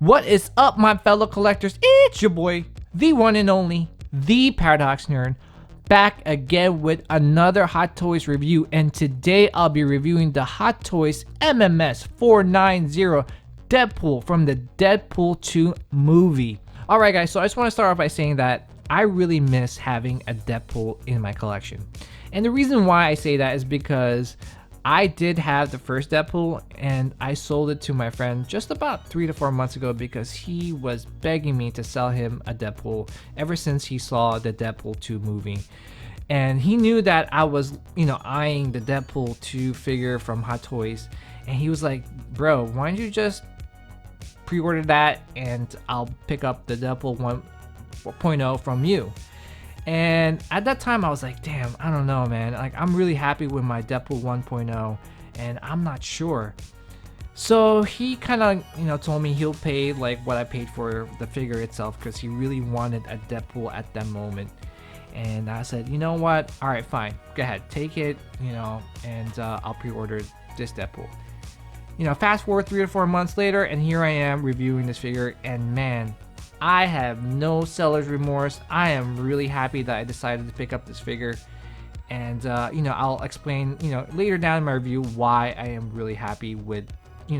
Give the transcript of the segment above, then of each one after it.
What is up, my fellow collectors? It's your boy, the one and only, the Paradox Nerd, back again with another Hot Toys review. And today I'll be reviewing the Hot Toys MMS 490 Deadpool from the Deadpool 2 movie. Alright guys, so I just want to start off by saying that I really miss having a Deadpool in my collection. And the reason why I say that is because I did have the first Deadpool and I sold it to my friend just about 3 to 4 months ago because he was begging me to sell him a Deadpool ever since he saw the Deadpool 2 movie. And he knew that I was, eyeing the Deadpool 2 figure from Hot Toys. And he was like, bro, why don't you just pre-order that and I'll pick up the Deadpool 1.0 from you. And at that time I was like, damn, I don't know, man, like I'm really happy with my Deadpool 1.0 and I'm not sure. So he kind of told me he'll pay like what I paid for the figure itself because he really wanted a Deadpool at that moment. And I said, you know what, all right, fine, go ahead, take it, and I'll pre-order this Deadpool. Fast forward 3 to 4 months later and here I am reviewing this figure, and man, I have no seller's remorse. I am really happy that I decided to pick up this figure, and I'll explain later down in my review why I am really happy with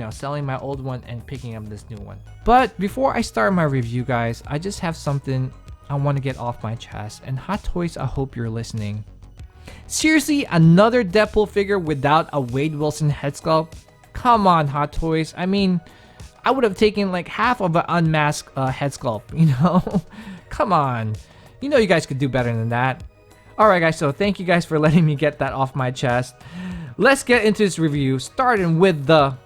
selling my old one and picking up this new one. But before I start my review, guys, I just have something I want to get off my chest, and Hot Toys, I hope you're listening. Seriously, another Deadpool figure without a Wade Wilson head sculpt? Come on, Hot Toys. I mean, I would have taken like half of an unmasked head sculpt, Come on. You guys could do better than that. Alright guys, so thank you guys for letting me get that off my chest. Let's get into this review, starting with the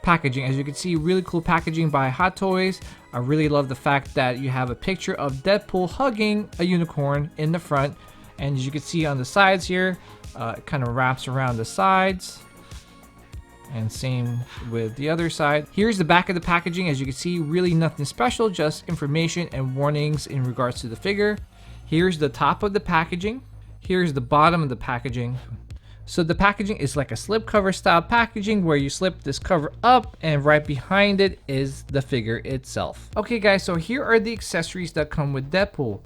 packaging. As you can see, really cool packaging by Hot Toys. I really love the fact that you have a picture of Deadpool hugging a unicorn in the front. And as you can see on the sides here, it kind of wraps around the sides. And same with the other side. Here's the back of the packaging. As you can see, really nothing special, just information and warnings in regards to the figure. Here's the top of the packaging. Here's the bottom of the packaging. So the packaging is like a slipcover style packaging where you slip this cover up and right behind it is the figure itself. Okay guys, so here are the accessories that come with Deadpool.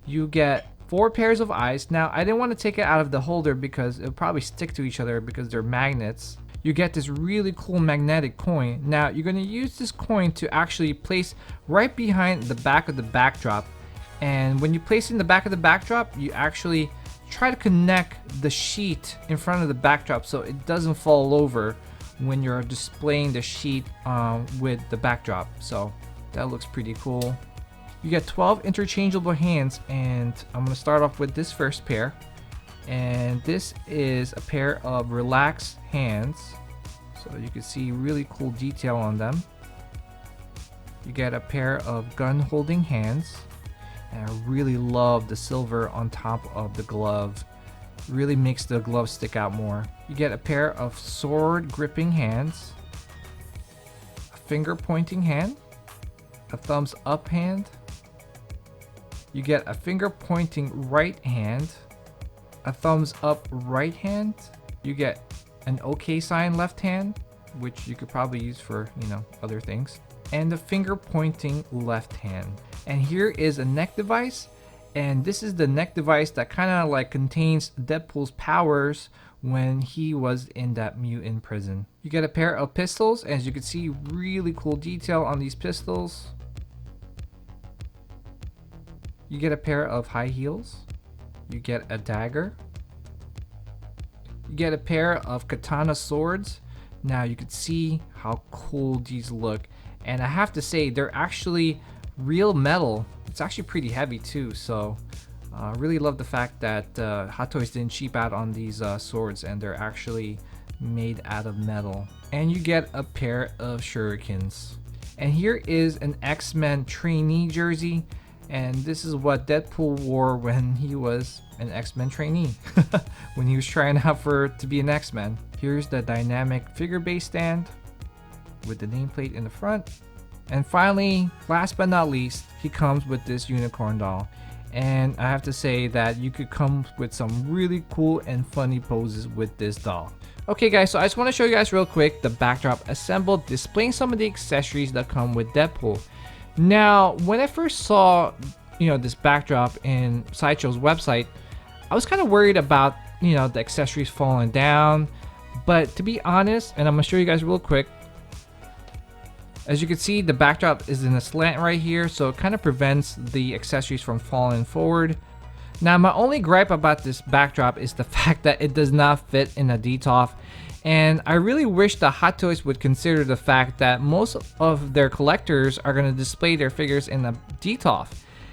You get 4 pairs of eyes. Now I didn't want to take it out of the holder because it'll probably stick to each other because they're magnets. You get this really cool magnetic coin. Now you're going to use this coin to actually place right behind the back of the backdrop, and when you place it in the back of the backdrop, you actually try to connect the sheet in front of the backdrop so it doesn't fall over when you're displaying the sheet with the backdrop. So that looks pretty cool. You get 12 interchangeable hands, and I'm going to start off with this first pair. And this is a pair of relaxed hands, so you can see really cool detail on them. You get a pair of gun holding hands, and I really love the silver on top of the glove. Really makes the glove stick out more. You get a pair of sword gripping hands, a finger pointing hand, a thumbs up hand. You get a finger pointing right hand, a thumbs up right hand. You get an OK sign left hand, which you could probably use for other things, and the finger pointing left hand. And here is a neck device, and this is the neck device that kind of like contains Deadpool's powers when he was in that mutant prison. You get a pair of pistols. As you can see, really cool detail on these pistols. You get a pair of high heels. You get a dagger. You get a pair of katana swords. Now you can see how cool these look, and I have to say they're actually real metal. It's actually pretty heavy too, so I really love the fact that Hot Toys didn't cheap out on these swords, and they're actually made out of metal. And you get a pair of shurikens. And here is an X-Men trainee jersey. And this is what Deadpool wore when he was an X-Men trainee, when he was trying out to be an X-Men. Here's the dynamic figure base stand with the nameplate in the front. And finally, last but not least, he comes with this unicorn doll. and I have to say that you could come with some really cool and funny poses with this doll. Okay guys, so I just want to show you guys real quick the backdrop assembled, displaying some of the accessories that come with Deadpool. Now, when I first saw, this backdrop in Sideshow's website, I was kind of worried about, the accessories falling down. But to be honest, and I'm gonna show you guys real quick, as you can see, the backdrop is in a slant right here, so it kind of prevents the accessories from falling forward. Now, my only gripe about this backdrop is the fact that it does not fit in a DTOF, and I really wish the Hot Toys would consider the fact that most of their collectors are going to display their figures in a DTOF.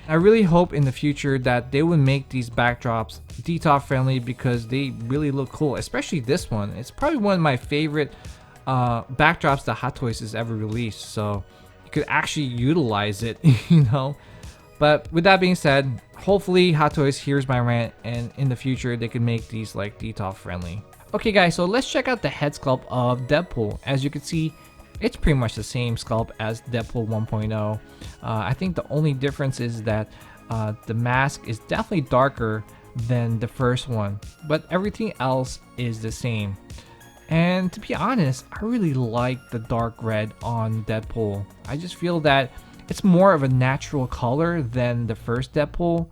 I really hope in the future that they would make these backdrops DTOF friendly, because they really look cool, especially this one. It's probably one of my favorite backdrops that Hot Toys has ever released, so you could actually utilize it, But with that being said, hopefully Hot Toys hears my rant, and in the future they can make these like DTOF friendly. Okay guys, so let's check out the head sculpt of Deadpool. As you can see, it's pretty much the same sculpt as Deadpool 1.0. I think the only difference is that the mask is definitely darker than the first one, but everything else is the same. And to be honest, I really like the dark red on Deadpool. I just feel that it's more of a natural color than the first Deadpool.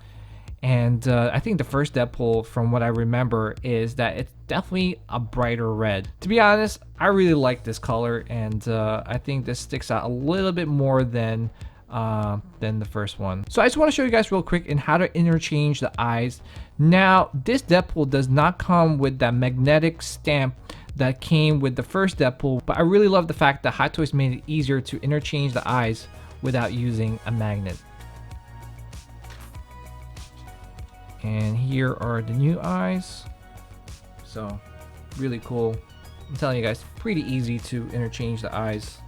And I think the first Deadpool, from what I remember, is that it's definitely a brighter red. To be honest, I really like this color, and I think this sticks out a little bit more than the first one. So I just want to show you guys real quick in how to interchange the eyes. Now, this Deadpool does not come with that magnetic stamp that came with the first Deadpool, but I really love the fact that Hot Toys made it easier to interchange the eyes without using a magnet. And here are the new eyes. So really cool. I'm telling you guys, pretty easy to interchange the eyes.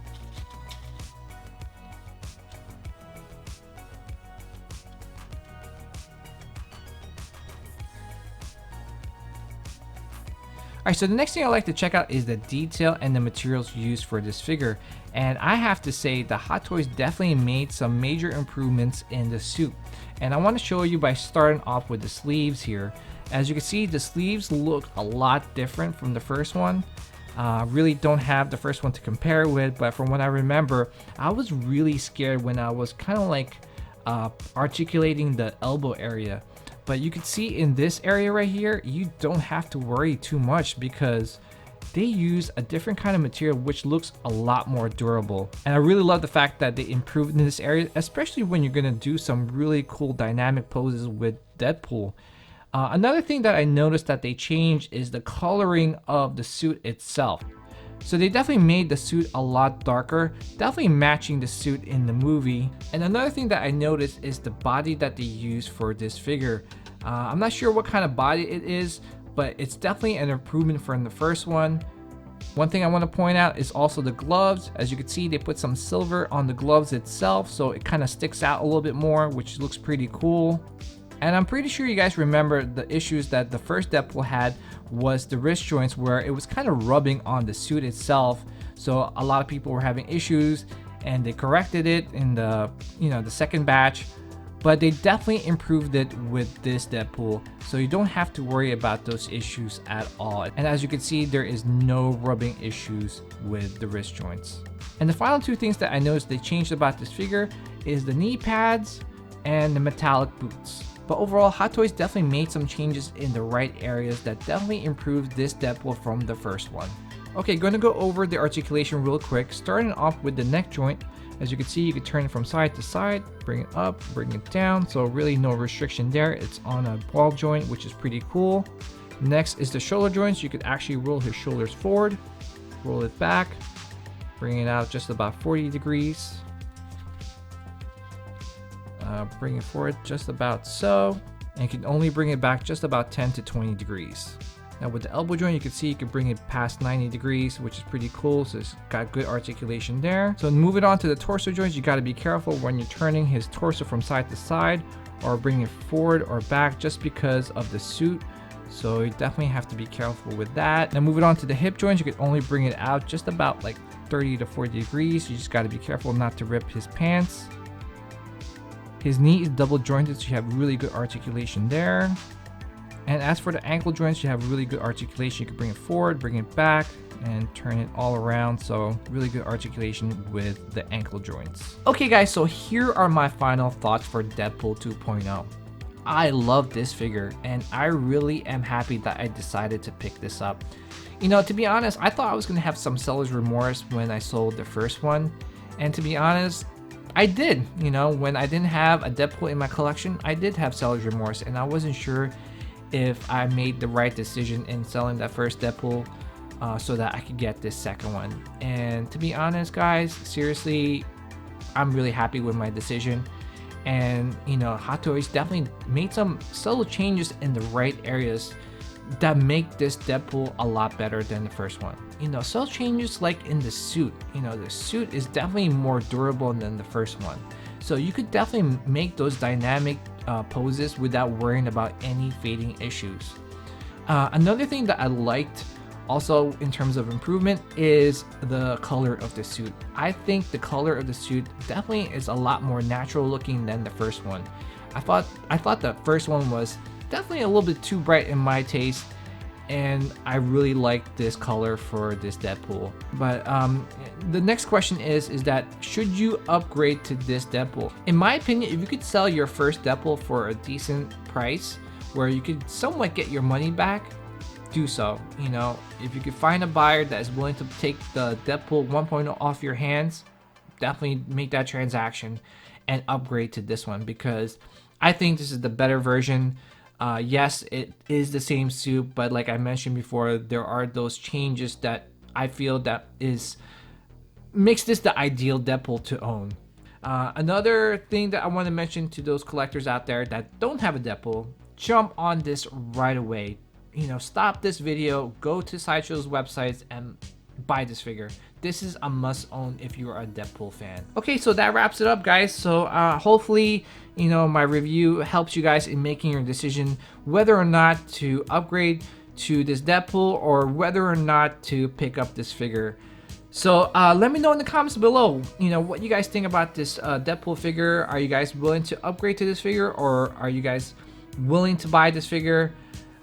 Alright, so the next thing I like to check out is the detail and the materials used for this figure. And I have to say the Hot Toys definitely made some major improvements in the suit. And I want to show you by starting off with the sleeves here. As you can see, the sleeves look a lot different from the first one. Really don't have the first one to compare with, but from what I remember, I was really scared when I was kind of like articulating the elbow area. But you can see in this area right here, you don't have to worry too much because they use a different kind of material which looks a lot more durable. And I really love the fact that they improved in this area, especially when you're gonna do some really cool dynamic poses with Deadpool. Another thing that I noticed that they changed is the coloring of the suit itself. So they definitely made the suit a lot darker, definitely matching the suit in the movie. And another thing that I noticed is the body that they use for this figure. I'm not sure what kind of body it is, but it's definitely an improvement from the first one. One thing I want to point out is also the gloves. As you can see, they put some silver on the gloves itself, so it kind of sticks out a little bit more, which looks pretty cool. And I'm pretty sure you guys remember the issues that the first Deadpool had was the wrist joints, where it was kind of rubbing on the suit itself. So a lot of people were having issues, and they corrected it in the the second batch. But they definitely improved it with this Deadpool, so you don't have to worry about those issues at all. And as you can see, there is no rubbing issues with the wrist joints. And the final two things that I noticed they changed about this figure is the knee pads and the metallic boots. But overall, Hot Toys definitely made some changes in the right areas that definitely improved this Deadpool from the first one. Okay, going to go over the articulation real quick, starting off with the neck joint. As you can see, you can turn it from side to side, bring it up, bring it down, so really no restriction there. It's on a ball joint, which is pretty cool. Next is the shoulder joints. You could actually roll his shoulders forward, roll it back, bring it out just about 40 degrees. Bring it forward just about so, and you can only bring it back just about 10 to 20 degrees. Now with the elbow joint, you can see you can bring it past 90 degrees, which is pretty cool, so it's got good articulation there. So moving on to the torso joints, you got to be careful when you're turning his torso from side to side or bringing it forward or back, just because of the suit. So you definitely have to be careful with that. Now moving on to the hip joints, you can only bring it out just about like 30 to 40 degrees. You just got to be careful not to rip his pants. His knee is double jointed, so you have really good articulation there. And as for the ankle joints, you have really good articulation. You can bring it forward, bring it back, and turn it all around. So really good articulation with the ankle joints. Okay guys, so here are my final thoughts for Deadpool 2.0. I love this figure, and I really am happy that I decided to pick this up. You know, to be honest, I thought I was gonna have some seller's remorse when I sold the first one. And to be honest, I did. You know, when I didn't have a Deadpool in my collection, I did have seller's remorse, and I wasn't sure if I made the right decision in selling that first Deadpool so that I could get this second one. And to be honest guys, seriously, I'm really happy with my decision. And you know, Hot Toys definitely made some subtle changes in the right areas that make this Deadpool a lot better than the first one. You know, subtle changes like in the suit. You know, the suit is definitely more durable than the first one. So you could definitely make those dynamic poses without worrying about any fading issues. Another thing that I liked also in terms of improvement is the color of the suit. I think the color of the suit definitely is a lot more natural looking than the first one. I thought the first one was definitely a little bit too bright in my taste, and I really like this color for this Deadpool. But the next question is that should you upgrade to this Deadpool? In my opinion, if you could sell your first Deadpool for a decent price where you could somewhat get your money back, do so. You know, if you could find a buyer that is willing to take the Deadpool 1.0 off your hands, definitely make that transaction and upgrade to this one, because I think this is the better version. Yes, it is the same suit, but like I mentioned before, there are those changes that I feel that makes this the ideal Deadpool to own. Another thing that I want to mention to those collectors out there that don't have a Deadpool, jump on this right away. You know, stop this video, go to Sideshow's websites and buy this figure. This is a must own if you are a Deadpool fan. Okay, so that wraps it up guys. So hopefully, you know, my review helps you guys in making your decision whether or not to upgrade to this Deadpool or whether or not to pick up this figure. So let me know in the comments below, you know, what you guys think about this Deadpool figure. Are you guys willing to upgrade to this figure, or are you guys willing to buy this figure?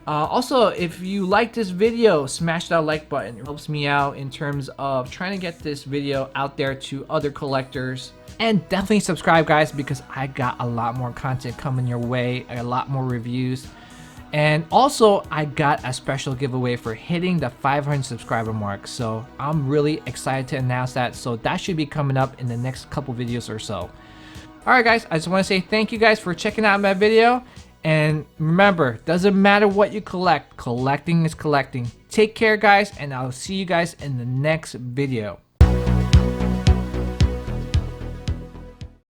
Also, if you like this video, smash that like button. It helps me out in terms of trying to get this video out there to other collectors. And definitely subscribe guys, because I got a lot more content coming your way, a lot more reviews. And also, I got a special giveaway for hitting the 500 subscriber mark. So I'm really excited to announce that. So that should be coming up in the next couple videos or so. Alright guys, I just want to say thank you guys for checking out my video. And remember, doesn't matter what you collect, collecting is collecting. Take care guys, and I'll see you guys in the next video.